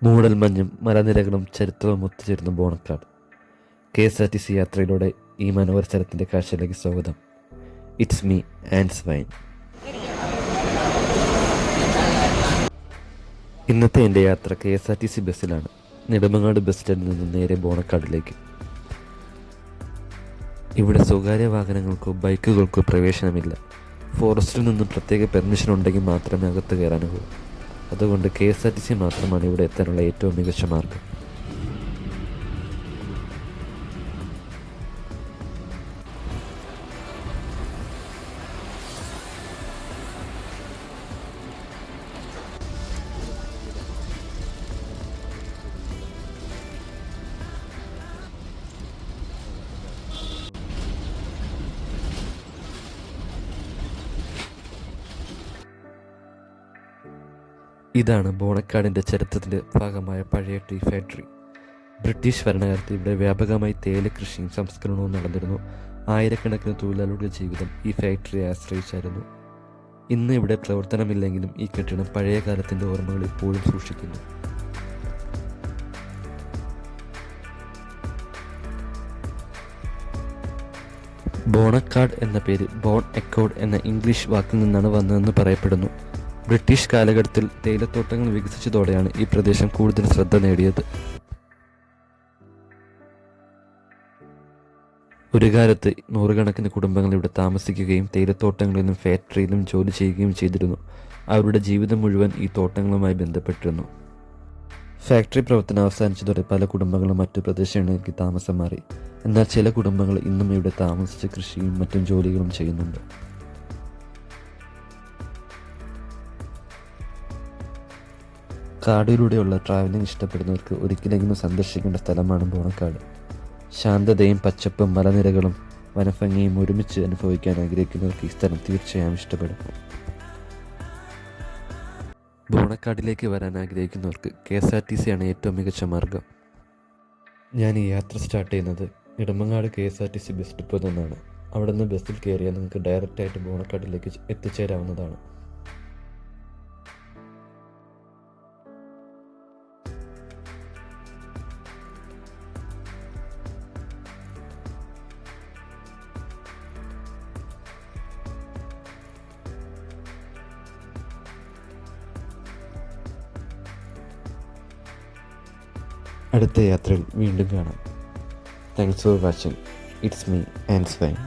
മൂടൽമഞ്ഞും മലനിരകളും ചരിത്രവും ഒത്തുചേരുന്ന ബോണക്കാട്. KSRTC യാത്രയിലൂടെ ഈ മനോഹര സ്ഥലത്തിൻ്റെ കാഴ്ചയിലേക്ക് സ്വാഗതം. It's me and wine. ഇന്നത്തെ എൻ്റെ യാത്ര KSRTC ബസ്സിലാണ്. നെടുമങ്ങാട് ബസ് സ്റ്റാൻഡിൽ നിന്ന് നേരെ ബോണക്കാടിലേക്ക്. ഇവിടെ സ്വകാര്യ വാഹനങ്ങൾക്കോ ബൈക്കുകൾക്കോ പ്രവേശനമില്ല. ഫോറസ്റ്റിൽ നിന്ന് പ്രത്യേക പെർമിഷൻ ഉണ്ടെങ്കിൽ മാത്രമേ അകത്ത് കയറാനാകൂ. അതുകൊണ്ട് KSRTC മാത്രമാണ് ഇവിടെ എത്താനുള്ള ഏറ്റവും മികച്ച മാർഗം. ഇതാണ് ബോണക്കാടിൻ്റെ ചരിത്രത്തിൻ്റെ ഭാഗമായ പഴയ ടീ ഫാക്ടറി. ബ്രിട്ടീഷ് ഭരണകാലത്ത് ഇവിടെ വ്യാപകമായി തേയില കൃഷിയും സംസ്കരണവും നടന്നിരുന്നു. ആയിരക്കണക്കിന് തൊഴിലാളികളുടെ ജീവിതം ഈ ഫാക്ടറിയെ ആശ്രയിച്ചായിരുന്നു. ഇന്ന് ഇവിടെ പ്രവർത്തനമില്ലെങ്കിലും ഈ കെട്ടിടം പഴയ കാലത്തിൻ്റെ ഓർമ്മകൾ ഇപ്പോഴും സൂക്ഷിക്കുന്നു. ബോണക്കാട് എന്ന പേര് ബോൺ എക്കോഡ് എന്ന ഇംഗ്ലീഷ് വാക്കിൽ നിന്നാണ് വന്നതെന്ന് പറയപ്പെടുന്നു. ബ്രിട്ടീഷ് കാലഘട്ടത്തിൽ തേയിലത്തോട്ടങ്ങൾ വികസിച്ചതോടെയാണ് ഈ പ്രദേശം കൂടുതൽ ശ്രദ്ധ നേടിയത്. ഒരു കാലത്ത് നൂറുകണക്കിന് കുടുംബങ്ങൾ ഇവിടെ താമസിക്കുകയും തേയിലത്തോട്ടങ്ങളിലും ഫാക്ടറിയിലും ജോലി ചെയ്യുകയും ചെയ്തിരുന്നു. അവരുടെ ജീവിതം മുഴുവൻ ഈ തോട്ടങ്ങളുമായി ബന്ധപ്പെട്ടിരുന്നു. ഫാക്ടറി പ്രവർത്തനം അവസാനിച്ചതോടെ പല കുടുംബങ്ങളും മറ്റു പ്രദേശങ്ങളിലേക്ക് താമസം മാറി. എന്നാൽ ചില കുടുംബങ്ങൾ ഇന്നും ഇവിടെ താമസിച്ച് കൃഷിയും മറ്റും ജോലികളും ചെയ്യുന്നുണ്ട്. കാടിലൂടെയുള്ള ട്രാവലിംഗ് ഇഷ്ടപ്പെടുന്നവർക്ക് ഒരിക്കലെങ്കിലും സന്ദർശിക്കേണ്ട സ്ഥലമാണ് ബോണക്കാട്. ശാന്തതയും പച്ചപ്പും മലനിരകളും വനഭംഗിയും ഒരുമിച്ച് അനുഭവിക്കാൻ ആഗ്രഹിക്കുന്നവർക്ക് ഈ സ്ഥലം തീർച്ചയായും ഇഷ്ടപ്പെടും. ബോണക്കാടിലേക്ക് വരാൻ ആഗ്രഹിക്കുന്നവർക്ക് KSRTC ആണ് ഏറ്റവും മികച്ച മാർഗം. ഞാൻ ഈ യാത്ര സ്റ്റാർട്ട് ചെയ്യുന്നത് നെടുമങ്ങാട് KSRTC ബസ് ഡിപ്പോയിൽ നിന്നാണ്. അവിടെ നിന്ന് ബസ്സിൽ കയറിയാൽ നിങ്ങൾക്ക് ഡയറക്റ്റായിട്ട് ബോണക്കാടിലേക്ക് എത്തിച്ചേരാവുന്നതാണ്. അടുത്ത യാത്രയിൽ വീണ്ടും കാണാം. Thanks for watching. It's me and wine.